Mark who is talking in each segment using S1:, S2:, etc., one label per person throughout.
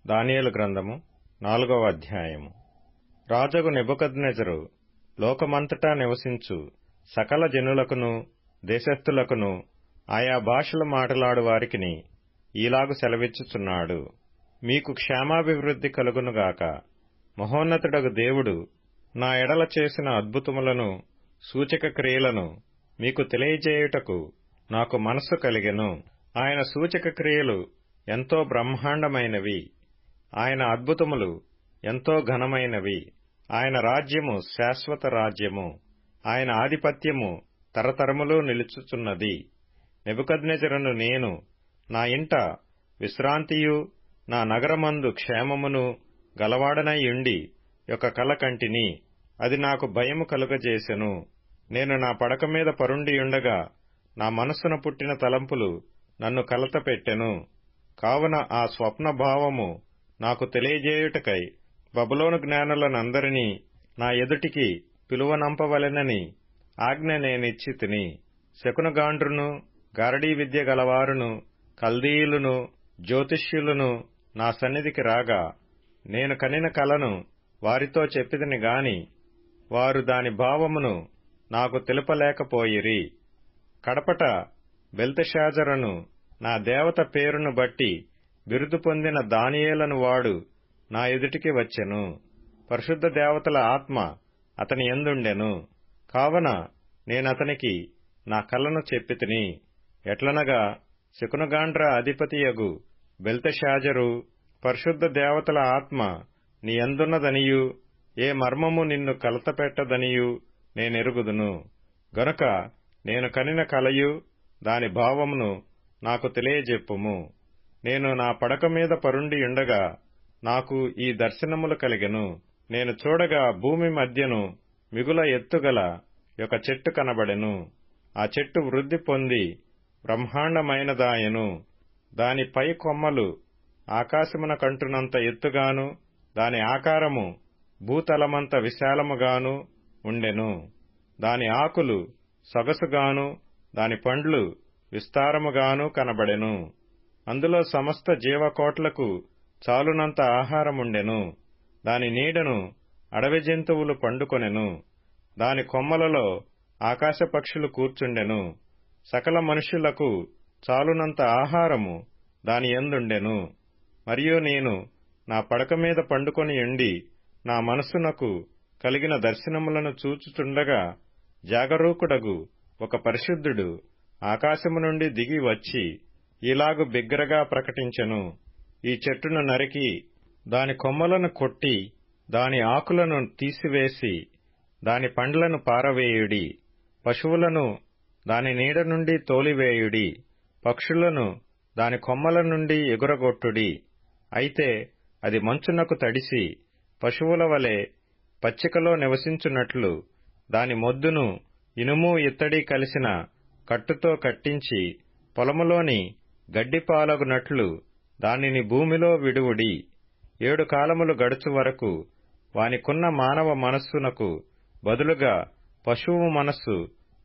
S1: దానియేలు గ్రంథము 4వ అధ్యాయము. రాజగు నెబుకద్నెజరు లోకమంతటా నివసించు సకల జనులకును దేశస్థులకును ఆయా భాషలు మాటలాడు వారికిని ఈలాగు సెలవిచ్చుచున్నాడు. మీకు క్షేమాభివృద్ధి కలుగునుగాక. మహోన్నతుడగు దేవుడు నా ఎడల చేసిన అద్భుతములను సూచక క్రియలను మీకు తెలియజేయుటకు నాకు మనస్సు కలిగెను. ఆయన సూచక క్రియలు ఎంతో బ్రహ్మాండమైనవి, ఆయన అద్భుతములు ఎంతో ఘనమైనవి. ఆయన రాజ్యము శాశ్వత రాజ్యము, ఆయన ఆధిపత్యము తరతరములు నిలుచుచున్నది. నెబుకద్నెజరును నేను నా ఇంట విశ్రాంతియు నా నగరమందు క్షేమమును గలవాడనైయుండి ఒక కల కంటిని. అది నాకు భయము కలుగజేసెను. నేను నా పడక మీద పరుండియుండగా నా మనస్సున పుట్టిన తలంపులు నన్ను కలతపెట్టెను. కావున ఆ స్వప్న భావము నాకు తెలియజేయుటకై బబులోను జ్ఞానులనందరినీ నా ఎదుటికి పిలువనంపవలెనని ఆజ్ఞ నేనిచ్చితిని. శకునగాండ్రును గారడీ విద్య గలవారును కల్దీయులును జ్యోతిష్యులును నా సన్నిధికి రాగా నేను కనిన కలను వారితో చెప్పితిని గాని వారు దాని భావమును నాకు తెలుపలేకపోయిరి. కడపట బెల్తెషాజరును నా దేవత పేరును బట్టి బిరుదు పొందిన దానియేలను వాడు నా ఎదుటికి వచ్చెను. పరిశుద్ధ దేవతల ఆత్మ అతని యందుండెను. కావున నేనతనికి నా కలను చెప్పితిని. ఎట్లనగా శకునగాండ్ర అధిపతియగు బెల్తెషాజరు, పరిశుద్ధ దేవతల ఆత్మ నీ యందున్నదనియు ఏ మర్మము నిన్ను కలతపెట్టదనియు నేనెరుగుదును. గనుక నేను కనిన కలయు దాని భావమును నాకు తెలియజెప్పుము. నేను నా పడక మీద పరుండియుండగా నాకు ఈ దర్శనములు కలిగెను. నేను చూడగా భూమి మధ్యను మిగుల ఎత్తుగల ఒక చెట్టు కనబడెను. ఆ చెట్టు వృద్ధి పొంది బ్రహ్మాండమైనదాయెను. దాని పై కొమ్మలు ఆకాశమున కంటునంత ఎత్తుగాను దాని ఆకారము భూతలమంత విశాలముగాను ఉండెను. దాని ఆకులు సొగసుగాను దాని పండ్లు విస్తారముగాను కనబడెను. అందులో సమస్త జీవకోట్లకు చాలునంత ఆహారముండెను. దాని నీడను అడవి జంతువులు పండుకొనెను. దాని కొమ్మలలో ఆకాశ పక్షులు కూర్చుండెను. సకల మనుష్యులకు చాలునంత ఆహారము దాని యందుండెను. మరియు నేను నా పడక మీద పండుకొనియుండి నా మనస్సునకు కలిగిన దర్శనములను చూచుచుండగా జాగరూకుడగు ఒక పరిశుద్ధుడు ఆకాశము నుండి దిగి వచ్చి ఇలాగు బిగ్గరగా ప్రకటించెను. ఈ చెట్టును నరికి దాని కొమ్మలను కొట్టి దాని ఆకులను తీసివేసి దాని పండ్లను పారవేయుడి. పశువులను దాని నీడ నుండి తోలివేయుడి. పక్షులను దాని కొమ్మల నుండి ఎగురగొట్టుడి. అయితే అది మంచునకు తడిసి పశువుల వలె పచ్చికలో నివసించున్నట్లు దాని మొద్దును ఇనుము ఇత్తడి కలిసిన కట్టుతో కట్టించి పొలములోని గడ్డిపాలగునట్లు దానిని భూమిలో విడువుడి. 7 కాలములు గడుచు వరకు వానికున్న మానవ మనస్సునకు బదులుగా పశువు మనస్సు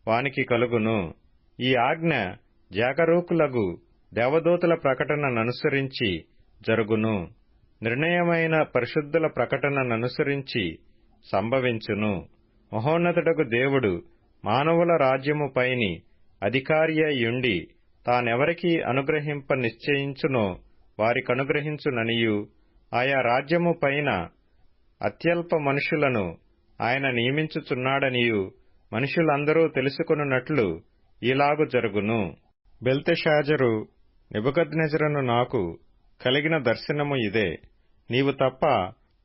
S1: వానికి కలుగును. ఈ ఆజ్ఞ జాగరూకులగు దేవదూతల ప్రకటనననుసరించి జరుగును. నిర్ణయమైన పరిశుద్ధుల ప్రకటనననుసరించి సంభవించును. మహోన్నతుడగు దేవుడు మానవుల రాజ్యముపైని అధికారి అయ్యుండి తానెవరికి అనుగ్రహింప నిశ్చయించునో వారికనుగ్రహించుననియు ఆయా రాజ్యము పైన అత్యల్ప మనుషులను ఆయన నియమించుచున్నాడనియు మనుషులందరూ తెలుసుకొనున్నట్లు ఇలాగు జరుగును. బెల్తెషాజరు, నెబుకద్నెజరును నాకు కలిగిన దర్శనము ఇదే. నీవు తప్ప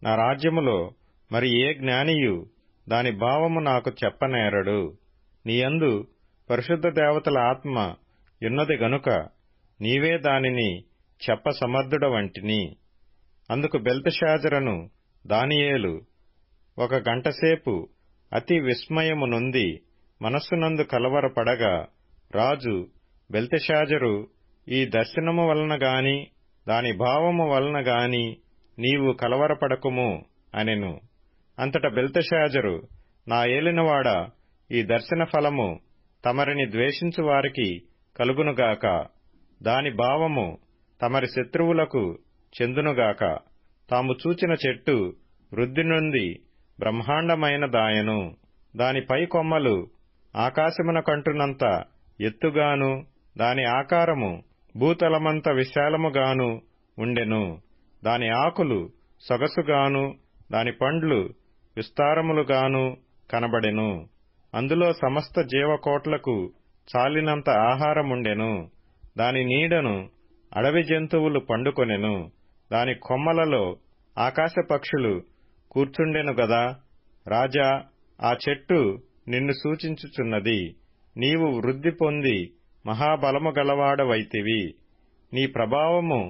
S1: నా రాజ్యములో మరి ఏ జ్ఞానియు దాని భావము నాకు చెప్పనేరడు. నీయందు పరిశుద్ధ దేవతల ఆత్మ యున్నది గనుక నీవే దానిని చెప్ప సమర్థుడవంటిని. అందుకు బెల్తెషాజరును దానియేలు ఒక గంటసేపు అతి విస్మయము నొంది మనస్సునందు కలవరపడగా రాజు, బెల్తెషాజరు, ఈ దర్శనము వలన గాని దాని భావము వలన గాని నీవు కలవరపడకుము అనెను. అంతట బెల్తెషాజరు, నా ఏలినవాడా, ఈ దర్శన ఫలము తమరిని ద్వేషించు వారికి కలుగునుగాక. దాని భావము తమరి శత్రువులకు చెందునుగాక. తాము చూచిన చెట్టు వృద్ధి నొంది బ్రహ్మాండమైన దాయను. దాని పై కొమ్మలు ఆకాశమున కంటునంత ఎత్తుగాను, దాని ఆకారము భూతలమంత విశాలముగాను ఉండెను. దాని ఆకులు సొగసుగాను, దాని పండ్లు విస్తారములుగాను కనబడెను. అందులో సమస్త జీవకోట్లకు చాలినంత ఆహారముండెను. దాని నీడను అడవి జంతువులు పండుకొనెను. దాని కొమ్మలలో ఆకాశ పక్షులు కూర్చుండెను గదా. రాజా, ఆ చెట్టు నిన్ను సూచించుచున్నది. నీవు వృద్ధి పొంది మహాబలము గలవాడవైతివి. నీ ప్రభావము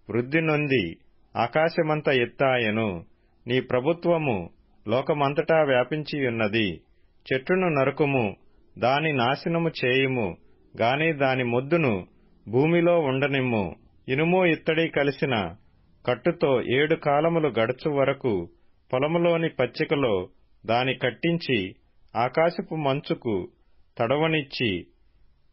S1: వృద్ధి నొంది ఆకాశమంత ఎత్తాయెను. నీ ప్రభుత్వము లోకమంతటా వ్యాపించియున్నది. చెట్టును నరుకుము, దాని నాశనము చేయుము, గాని దాని మొద్దును భూమిలో ఉండనిమ్ము. ఇనుము ఇత్తడి కలిసిన కట్టుతో 7 కాలములు గడుచు వరకు పొలములోని పచ్చికలో దాని కట్టించి ఆకాశపు మంచుకు తడవనిచ్చి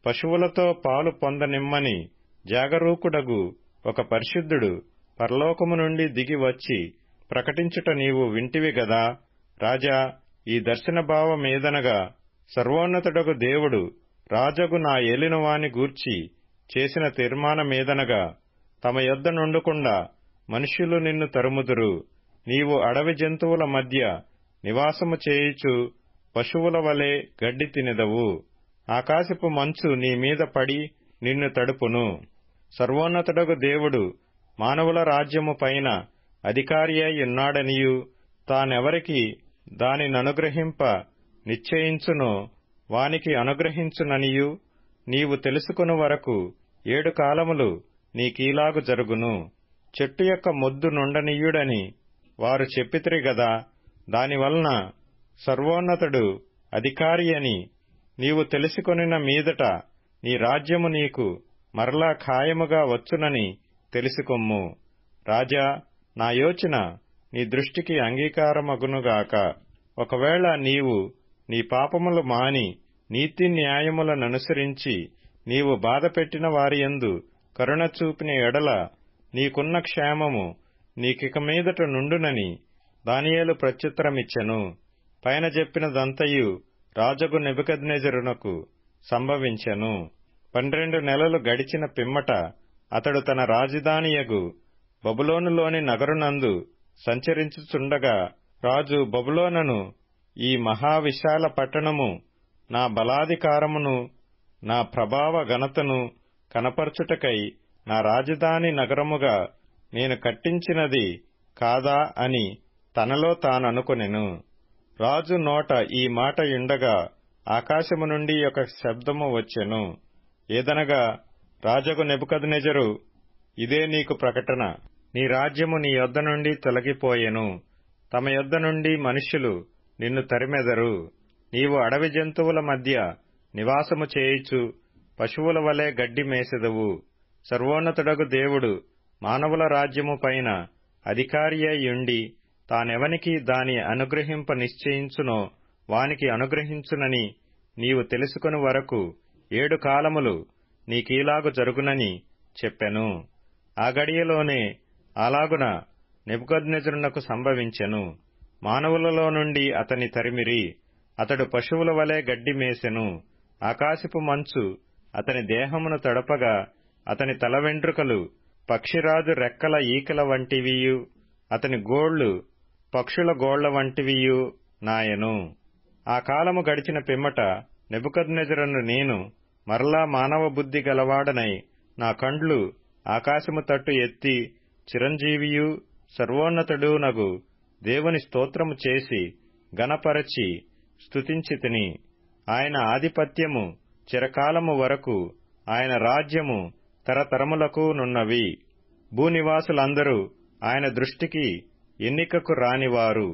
S1: పశువులతో పాలు పొందనిమ్మని జాగరూకుడగు ఒక పరిశుద్ధుడు పరలోకము నుండి దిగి వచ్చి ప్రకటించుట నీవు వింటివి గదా. రాజా, ఈ దర్శన భావమేదనగా, సర్వోన్నతుడగు దేవుడు రాజగు నా ఏలినవాని గూర్చి చేసిన తీర్మానమేదనగా, తమ యొద్ద నుండకుండా మనుష్యులు నిన్ను తరుముదురు. నీవు అడవి జంతువుల మధ్య నివాసము చేయుచు పశువుల వలె గడ్డి తినెదవు. ఆకాశపు మంచు నీ మీద పడి నిన్ను తడుపును. సర్వోన్నతుడగు దేవుడు మానవుల రాజ్యము పైన అధికారి అయి ఉన్నాడనియు, తానెవరికి దానిననుగ్రహింప నిశ్చయించునో వానికి అనుగ్రహించుననియు నీవు తెలుసుకుని వరకు 7 కాలములు నీకీలాగు జరుగును. చెట్టు యొక్క మొద్దు నుండనీయుడని వారు చెప్పితిరి గదా. దానివలన సర్వోన్నతుడు అధికారి అని నీవు తెలుసుకొనిన మీదట నీ రాజ్యము నీకు మరలా ఖాయముగా వచ్చునని తెలుసుకొమ్ము. రాజా, నా యోచన నీ దృష్టికి అంగీకారమగునుగాక. ఒకవేళ నీవు నీ పాపములు మాని నీతి న్యాయములననుసరించి నీవు బాధపెట్టిన వారియందు కరుణ చూపిన ఎడల నీకున్న క్షేమము నీకిక మీదట నుండునని దానియేలు ప్రత్యుత్తరమిచ్చెను. పైన చెప్పినదంతయు రాజగు నెబుకద్నెజరునకు సంభవించెను. 12 నెలలు గడిచిన పిమ్మట అతడు తన రాజధానియగు బబులోనులోని నగరునందు సంచరించుచుండగా, రాజు బబులోనును, ఈ మహావిశాల పట్టణము నా బలాధికారమును నా ప్రభావ ఘనతను కనపరచుటకై నా రాజధాని నగరముగా నేను కట్టించినది కాదా అని తనలో తాననుకొనెను. రాజు నోట ఈ మాట యుండగా ఆకాశము నుండి ఒక శబ్దము వచ్చెను. ఏదనగా, రాజగు నెబుకద్నెజరు, ఇదే నీకు ప్రకటన. నీ రాజ్యము నీ యొద్ద నుండి తొలగిపోయెను. తమ యొద్ద నుండి మనుష్యులు నిన్ను తరిమెదరు. నీవు అడవి జంతువుల మధ్య నివాసము చేయుచు పశువుల వలె గడ్డి మేసెదవు. సర్వోన్నతుడగు దేవుడు మానవుల రాజ్యము పైన అధికారి అయ్యుండి తానెవనికి దాని అనుగ్రహింప నిశ్చయించునో వానికి అనుగ్రహించునని నీవు తెలుసుకుని వరకు 7 కాలములు నీకీలాగు జరుగునని చెప్పెను. ఆ గడియలోనే అలాగున నెబుకద్నెజరునకు సంభవించెను. మానవులలో నుండి అతని తరిమిరి. అతడు పశువుల వలె గడ్డి మేసెను. ఆకాశపు మంచు అతని దేహమును తడపగా అతని తల వెంట్రుకలు పక్షిరాజు రెక్కల ఈకల వంటివియు, అతని గోళ్లు పక్షుల గోళ్ల వంటివియు నాయెను. ఆ కాలము గడిచిన పిమ్మట నెబుకద్నెజరును నేను మరలా మానవ బుద్ధి గలవాడనై నా కండ్లు ఆకాశము తట్టు ఎత్తి చిరంజీవియు సర్వోన్నతుడునగు దేవుని స్తోత్రము చేసి గణపరచి స్తుతించితిని. ఆయన ఆధిపత్యము చిరకాలము వరకు, ఆయన రాజ్యము తరతరములకు నున్నవి. భూనివాసులందరూ ఆయన దృష్టికి ఎన్నికకు రానివారు.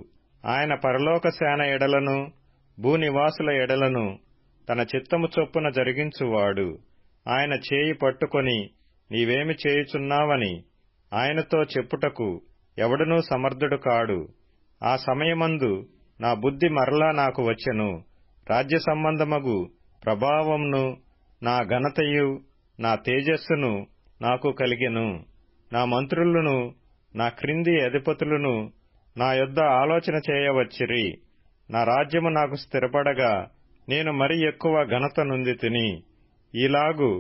S1: ఆయన పరలోక సేన ఎడలను భూనివాసుల ఎడలను తన చిత్తము చొప్పున జరిగించువాడు. ఆయన చేయి పట్టుకొని నీవేమి చేయుచున్నావని ఆయనతో చెప్పుటకు ఎవడునూ సమర్థుడు కాడు. ఆ సమయమందు నా బుద్ధి మరలా నాకు వచ్చెను. రాజ్య సంబంధమగు ప్రభావంను, నా ఘనతయు, నా తేజస్సును నాకు కలిగెను. నా మంత్రులను నా క్రింది అధిపతులను నా యొద్ద ఆలోచన చేయవచ్చిరి. నా రాజ్యము నాకు స్థిరపడగా నేను మరి ఎక్కువ ఘనత నొందితిని. ఈలాగు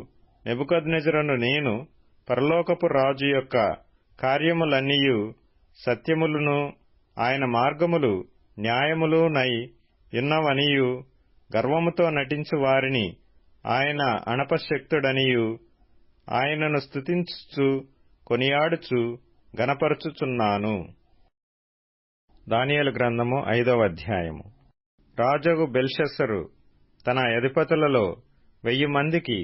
S1: నెబుకద్నెజరును నేను పరలోకపు రాజు యొక్క కార్యములన్నీయు సత్యములును ఆయన మార్గములు న్యాయములునై యున్నవనియు గర్వముతో నటించు వారిని ఆయన అణపశక్తుడనియు ఆయనను స్తుతించుచు కొనియాడుచు గణపరచుచున్నాను. దానియేలు గ్రంథము 5వ అధ్యాయము. రాజగు బెల్షస్సరు తన అధిపతులలో 1000 మందికి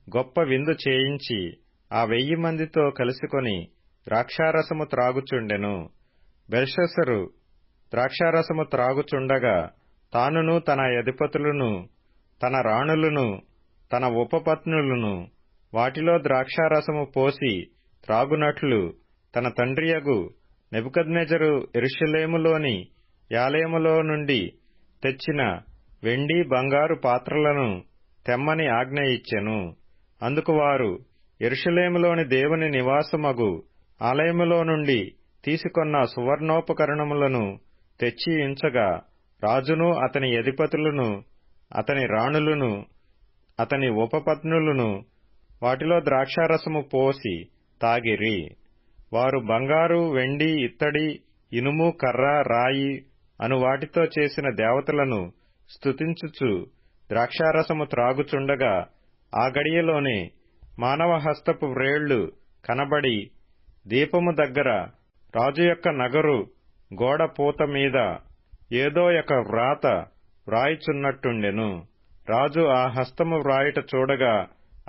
S1: గొప్ప విందు చేయించి ఆ 1000 మందితో కలుసుకొని ద్రాక్షారసము త్రాగుచుండెను. బెల్షస్సరు ద్రాక్షారసము త్రాగుచుండగా తానును తన అధిపతులను తన రాణులను తన ఉపపత్నులను వాటిలో ద్రాక్షారసము పోసి త్రాగునట్లు తన తండ్రియగు నెబుకద్నెజరు యెరూషలేములోని యాలేములో నుండి తెచ్చిన వెండి బంగారు పాత్రలను తెమ్మని ఆజ్ఞ ఇచ్చెను. అందుకు వారు యెరూషలేములోని దేవుని నివాసమగు ఆలయములో నుండి తీసుకొన్న సువర్ణోపకరణములను తెచ్చి ఉంచగా రాజును అతని అధిపతులను అతని రాణులను అతని ఉపపత్నులను వాటిలో ద్రాక్షారసము పోసి తాగిరి. వారు బంగారు, వెండి, ఇత్తడి, ఇనుము, కర్ర, రాయి అను వాటితో చేసిన దేవతలను స్తుతించుచు ద్రాక్షారసము త్రాగుచుండగా ఆ గడియలోనే మానవ హస్తపు వ్రేళ్లు కనబడి దీపము దగ్గర రాజు యొక్క నగరు గోడ పూత మీద ఏదో ఒక వ్రాత వ్రాయిచున్నట్టుండెను. రాజు ఆ హస్తము వ్రాయుట చూడగా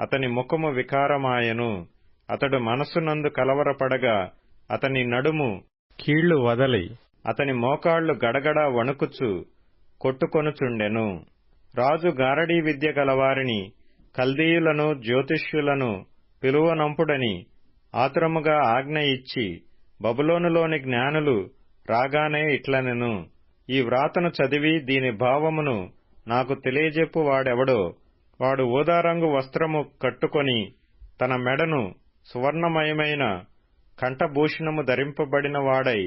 S1: అతని ముఖము వికారమాయెను. అతడు మనస్సునందు కలవరపడగా అతని నడుము కీళ్లు వదలి అతని మోకాళ్లు గడగడ వణుకుచు కొట్టుకొనుచుండెను. రాజు గారడీ విద్య గలవారిని కల్దీయులను జ్యోతిష్యులను పిలువనంపుడని ఆతురముగా ఆజ్ఞ ఇచ్చి బబులోనులోని జ్ఞానులు రాగానే ఇట్లనెను, ఈ వ్రాతను చదివి దీని భావమును నాకు తెలియజెప్పు వాడెవడో వాడు ఊదారంగు వస్త్రము కట్టుకొని తన మెడను సువర్ణమయమైన కంఠభూషణము ధరింపబడిన వాడై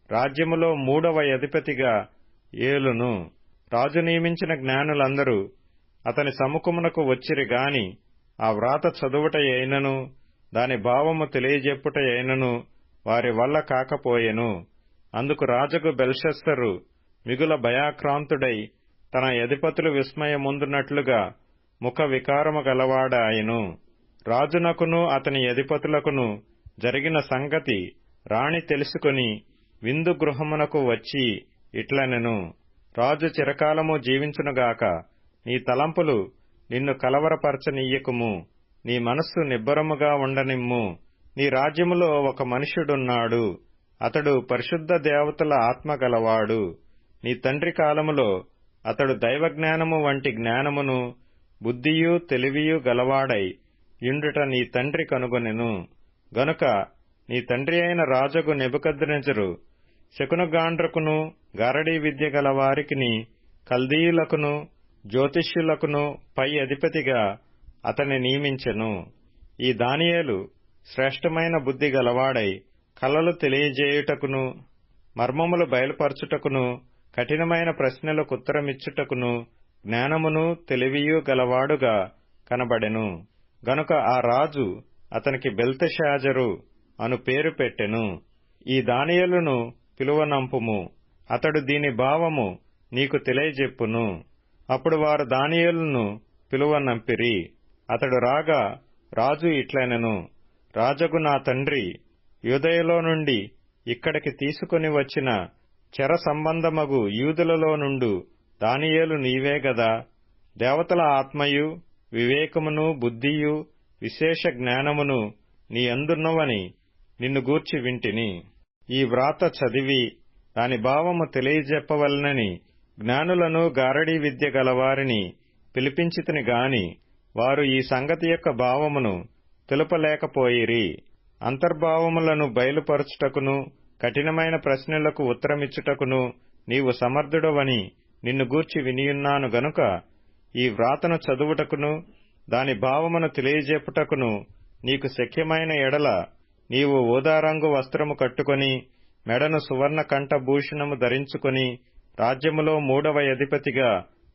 S1: రాజ్యములో 3వ అధిపతిగా ఏలును. రాజు నియమించిన జ్ఞానులందరూ అతని సముఖమునకు వచ్చిరి గాని ఆ వ్రాత చదువుటయైనను దాని భావము తెలియజెప్పుటయైనను వారి వల్ల కాకపోయెను. అందుకు రాజగు బెల్షస్సరు మిగుల భయాక్రాంతుడై తన అధిపతులు విస్మయముందునట్లుగా ముఖ వికారము గలవాడాయెను. రాజునకును అతని అధిపతులకును జరిగిన సంగతి రాణి తెలుసుకుని విందు గృహమునకు వచ్చి ఇట్లనెను, రాజు చిరకాలము జీవించునుగాక. నీ తలంపులు నిన్ను కలవరపరచనీయకుము, నీ మనస్సు నిబ్బరముగా ఉండనిమ్ము. నీ రాజ్యములో ఒక మనుష్యుడున్నాడు, అతడు పరిశుద్ధ దేవతల ఆత్మ గలవాడు. నీ తండ్రి కాలములో అతడు దైవజ్ఞానము వంటి జ్ఞానమును బుద్ధియు తెలివియు గలవాడై యుండుట నీ తండ్రి కనుగొనెను. గనుక నీ తండ్రి అయిన రాజగు నెబుకద్నెజరు శకునగాండ్రకును గారడీ విద్య గలవారికిని కల్దీయులకును జ్యోతిష్యులకును పై అధిపతిగా అతని నియమించెను. ఈ దానియేలు శ్రేష్టమైన బుద్ధి గలవాడై కలలు తెలియజేయుటకును మర్మములు బయలుపరచుటకును కఠినమైన ప్రశ్నలకు ఉత్తరమిచ్చుటకును జ్ఞానమును తెలివియు గలవాడుగా కనబడెను. గనుక ఆ రాజు అతనికి బెల్తెషాజరు అను పేరు పెట్టెను. ఈ దానియేలును పిలువనంపుము, అతడు దీని భావము నీకు తెలియజెప్పును. అప్పుడు వారు దానియేలును పిలువనంపిరి. అతడు రాగా రాజు ఇట్లనెను, రాజగు నా తండ్రి, యూదయలో నుండి ఇక్కడికి తీసుకుని వచ్చిన చెర సంబంధమగు యూదులలో నుండు దానియేలు నీవే గదా. దేవతల ఆత్మయు వివేకమును బుద్ధియు విశేష జ్ఞానమును నీ అందున్నవని నిన్ను గూర్చి వింటిని. ఈ వ్రాత చదివి దాని భావము తెలియజెప్పవలనని జ్ఞానులను గారడీ విద్య గలవారిని పిలిపించితిని గాని వారు ఈ సంగతి యొక్క భావమును తెలుపలేకపోయిరి. అంతర్భావములను బయలుపరచుటకును కఠినమైన ప్రశ్నలకు ఉత్తరమిచ్చుటకును నీవు సమర్థుడవని నిన్ను గూర్చి వినియున్నాను గనుక ఈ వ్రాతను చదువుటకును దాని భావమును తెలియజెప్పుటకును నీకు శక్యమైన ఎడల నీవు ఊదారంగు వస్త్రము కట్టుకొని మెడను సువర్ణ కంఠభూషణము ధరించుకొని రాజ్యములో 3వ అధిపతిగా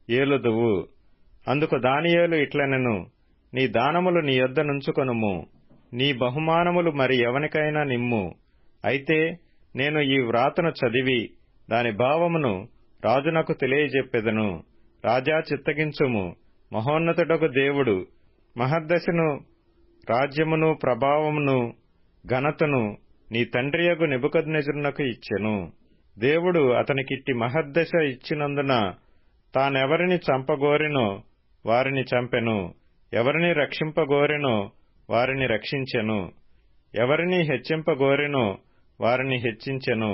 S1: ఏలుదువు. అందుకు దానియేలు ఇట్లనెను, నీ దానములు నీ యొద్ద నుంచుకొనుము, నీ బహుమానములు మరి ఎవనికైనా నిమ్ము. అయితే నేను ఈ వ్రాతను చదివి దాని భావమును రాజునకు తెలియజెప్పెదను. రాజా చిత్తగించుము, మహోన్నతుడగు దేవుడు మహద్దశను రాజ్యమును ప్రభావమును ఘనతను నీ తండ్రియగు నెబుకద్నెజరునకు ఇచ్చెను. దేవుడు అతనికిట్టి మహద్దశ ఇచ్చినందున తానెవరిని చంపగోరెనో వారిని చంపెను, ఎవరిని రక్షింపగోరెనో వారిని రక్షించెను, ఎవరిని హెచ్చింపగోరెనో వారిని హెచ్చించెను,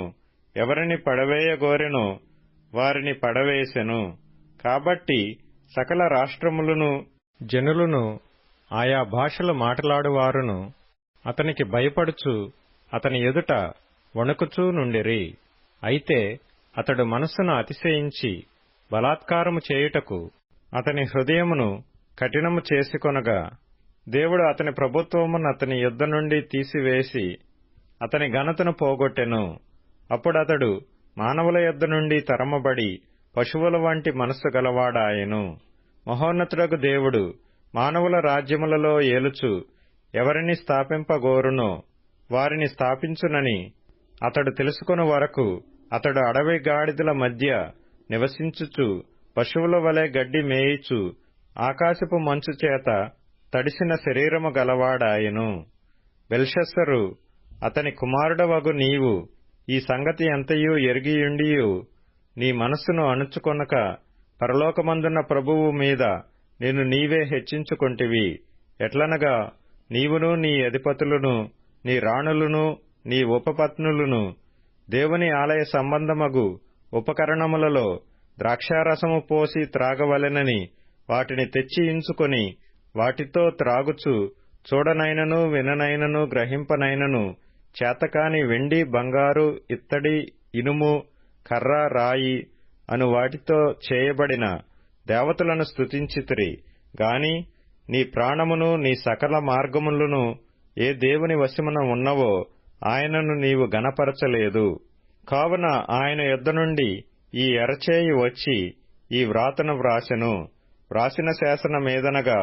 S1: ఎవరిని పడవేయగోరెనో వారిని పడవేసెను. కాబట్టి సకల రాష్ట్రములను జనులను ఆయా భాషలు మాట్లాడువారును అతనికి భయపడుచు అతని ఎదుట వణుకుచూ నుండిరి. అయితే అతడు మనస్సును అతిశయించి బలాత్కారము చేయుటకు అతని హృదయమును కఠినము చేసుకొనగా దేవుడు అతని ప్రభుత్వమును అతని యొద్ద నుండి తీసివేసి అతని ఘనతను పోగొట్టెను. అప్పుడతడు మానవుల యొద్ద నుండి తరమబడి పశువుల వంటి మనస్సు గలవాడాయెను. మహోన్నతుడగు దేవుడు మానవుల రాజ్యములలో ఏలుచు ఎవరిని స్థాపింపగోరునో వారిని స్థాపించునని అతడు తెలుసుకొను వరకు అతడు అడవి గాడిదల మధ్య నివసించుచు పశువుల వలె గడ్డి మేయిచు ఆకాశపు మంచు చేత తడిసిన శరీరము గలవాడాయెను. బెల్షస్సరు అతని కుమారుడవగు నీవు ఈ సంగతి ఎంతయూ ఎరిగియుండియు నీ మనస్సును అణుచుకొనక పరలోకమందున్న ప్రభువు మీద నిన్ను నీవే హెచ్చించుకొంటివి. ఎట్లనగా నీవును నీ అధిపతులను నీ రాణులను నీ ఉపపత్నులను దేవుని ఆలయ సంబంధమగు ఉపకరణములలో ద్రాక్షారసము పోసి త్రాగవలెనని వాటిని తెచ్చి ఇంచుకొని వాటితో త్రాగుచు చూడనైనను విననైనను గ్రహింపనైనను చేతకాని వెండి బంగారు ఇత్తడి ఇనుము కర్ర రాయి అను వాటితో చేయబడిన దేవతలను స్తుతించితిరి గాని నీ ప్రాణమును నీ సకల మార్గములను ఏ దేవుని వశమున ఉన్నవో ఆయనను నీవు గణపరచలేదు. కావున ఆయన యొద్ద నుండి ఈ ఎరచేయి వచ్చి ఈ వ్రాతను వ్రాసెను. వ్రాసిన శాసనమేదనగా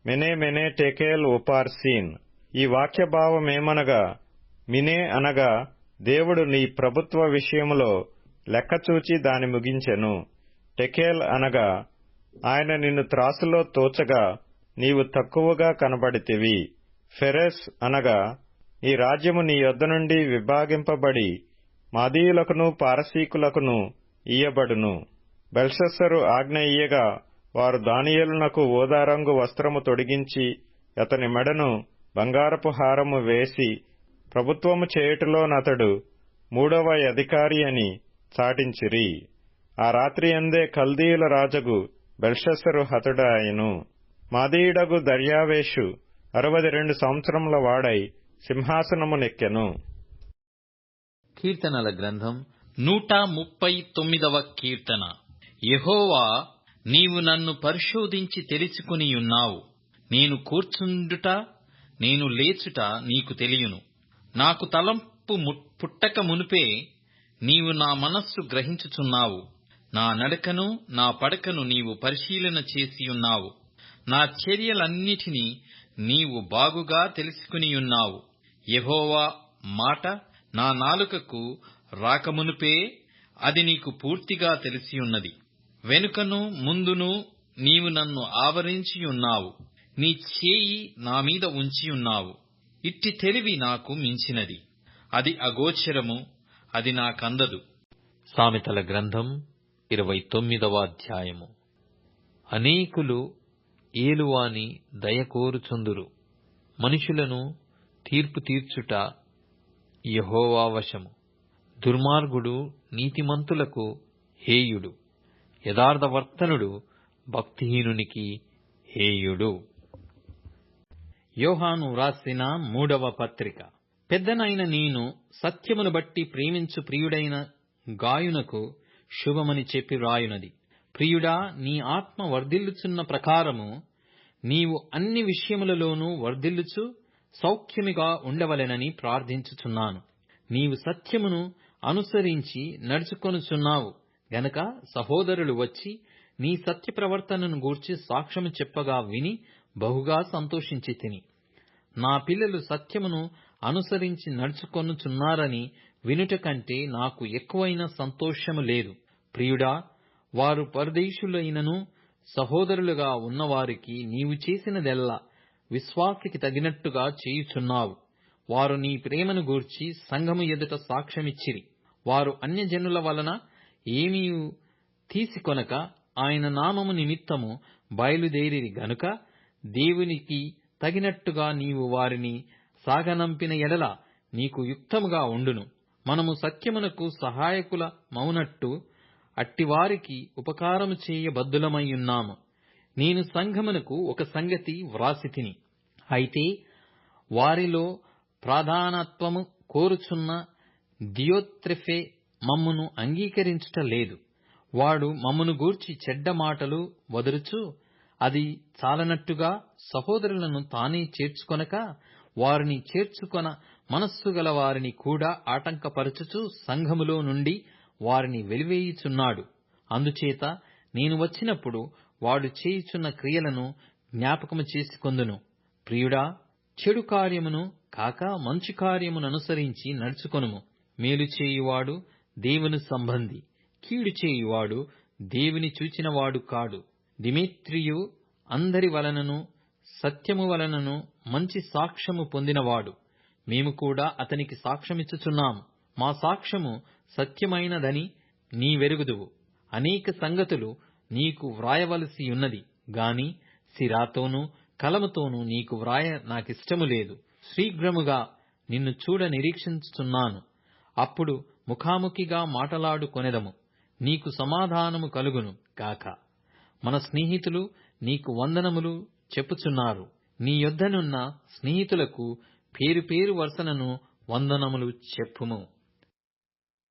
S1: మెనే మెనే టెకేల్ ఉపార్సీన్. ఈ వాక్యభావమేమనగా మినే అనగా దేవుడు నీ ప్రభుత్వ విషయములో లెక్కచూచి దాని ముగించెను. టెకేల్ అనగా ఆయన నిన్ను త్రాసులో తోచగా నీవు తక్కువగా కనబడితివి. ఫెరెస్ అనగా ఈ రాజ్యము నీ యొద్ద నుండి విభాగింపబడి మాదీయులకును పారసీకులకును ఇయ్యబడును. బెల్షస్సరు ఆజ్ఞ ఇయ్యగా వారు దానియేలునకు ఊదారంగు వస్త్రము తొడిగించి అతని మెడను బంగారపు హారము వేసి ప్రభుత్వము చేయుటలోనతడు 3వ అధికారి అని చాటించిరి. ఆ రాత్రి అందే కల్దీయుల రాజగు బెల్షస్సరు హతుడాయెను. మాదీయుడగు దర్యావేషు 62 సంవత్సరముల వాడై సింహాసనమునెక్కెను.
S2: కీర్తనల గ్రంథం 139వ కీర్తన. యెహోవా, నీవు నన్ను పరిశోధించి తెలుసుకునియున్నావు. నేను కూర్చుండుట నేను లేచుట నీకు తెలియును. నాకు తలంపు పుట్టక మునుపే నీవు నా మనస్సు గ్రహించుచున్నావు. నా నడకను నా పడకను నీవు పరిశీలన చేసియున్నావు. నా చర్యలన్నిటినీ నీవు బాగుగా తెలుసుకునియున్నావు. యెహోవా మాట నా నాలుకకు రాకమునుపే అది నీకు పూర్తిగా తెలిసియున్నది. వెనుకను ముందును నీవు నన్ను ఆవరించియున్నావు. నీ చేయి నా మీద ఉంచియున్నావు. ఇట్టి తెలివి నాకు మించినది. అది అగోచరము, అది నాకందదు. సామెతల గ్రంథం 29వ అధ్యాయము. అనేకులు ఏలువాని దయకోరుచుందురు. మనుషులను తీర్పు తీర్చుట యెహోవా వశము. దుర్మార్గుడు నీతిమంతులకు హేయుడు, యథార్థవర్తనుడు భక్తిహీనునికి హేయుడు. యోహాను వ్రాసిన 3వ పత్రిక. పెద్దనైన నేను సత్యమును బట్టి ప్రేమించు ప్రియుడైన గాయునకు శుభమని చెప్పి వ్రాయునది. ప్రియుడా, నీ ఆత్మ వర్ధిల్లుచున్న ప్రకారము నీవు అన్ని విషయములలోనూ వర్ధిల్లుచు సౌఖ్యముగా ఉండవలెనని ప్రార్థించుచున్నాను. నీవు సత్యమును అనుసరించి నడుచుకొనుచున్నావు గనక సహోదరులు వచ్చి నీ సత్య ప్రవర్తనను గూర్చి సాక్ష్యము చెప్పగా విని బహుగా సంతోషించితిని. నా పిల్లలు సత్యమును అనుసరించి నడుచుకొనుచున్నారని వినుట కంటే నాకు ఎక్కువైన సంతోషము లేదు. ప్రియుడా, వారు పరదేశులైనను సహోదరులుగా ఉన్నవారికి నీవు చేసినదెల్లా విశ్వాసికి తగినట్టుగా చేయుచున్నావు. వారు నీ ప్రేమను గూర్చి సంఘము ఎదుట సాక్ష్యమిచ్చిరి. వారు అన్యజనుల వలన ఏమీయు తీసికొనక ఆయన నామము నిమిత్తము బయలుదేరిరి గనుక దేవునికి తగినట్టుగా నీవు వారిని సాగనంపిన ఎడల నీకు యుక్తముగా ఉండును. మనము సత్యమునకు సహాయకుల మౌనట్టు అట్టివారికి ఉపకారము చేయ బద్ధులమైయున్నాము. నేను సంఘమునకు ఒక సంగతి వ్రాసితిని. అయితే వారిలో ప్రధానత్వము కోరుచున్న దియోత్రెఫే మమ్మును అంగీకరించుట లేదు. వాడు మమ్మును గూర్చి చెడ్డ మాటలు వదరుచు అది చాలనట్టుగా సహోదరులను తానే చేర్చుకొనక వారిని చేర్చుకొన మనస్సు గల వారిని కూడా ఆటంకపరచుచు సంఘములో నుండి వారిని వెలివేయుచున్నాడు. అందుచేత నేను వచ్చినప్పుడు వాడు చేయుచున్న క్రియలను జ్ఞాపకము చేసుకొందును. ప్రియుడా, చెడు కార్యమును కాక మంచి కార్యమును అనుసరించి నడుచుకొనుము. మేలు చేయువాడు దేవుని సంబంధి, కీడు చేయువాడు దేవుని చూచినవాడు కాడు. దిమేత్రియు అందరి వలనను సత్యము వలనను మంచి సాక్ష్యము పొందినవాడు. మేము కూడా అతనికి సాక్ష్యమిచ్చుచున్నాము. మా సాక్ష్యము సత్యమైనదని నీవెరుగుదువు. అనేక సంగతులు నీకు వ్రాయవలసియున్నది గాని సిరాతోనూ కలముతోనూ నీకు వ్రాయ నాకిష్టము లేదు. శీఘ్రముగా నిన్ను చూడ నిరీక్షించుచున్నాను. అప్పుడు ముఖాముఖిగా మాటలాడుకొనెదము. నీకు సమాధానము కలుగును గాక. మన స్నేహితులు నీకు వందనములు చెప్పుచున్నారు. నీ యొద్దనున్న స్నేహితులకు పేరు పేరు వరుసనను వందనములు చెప్పుము.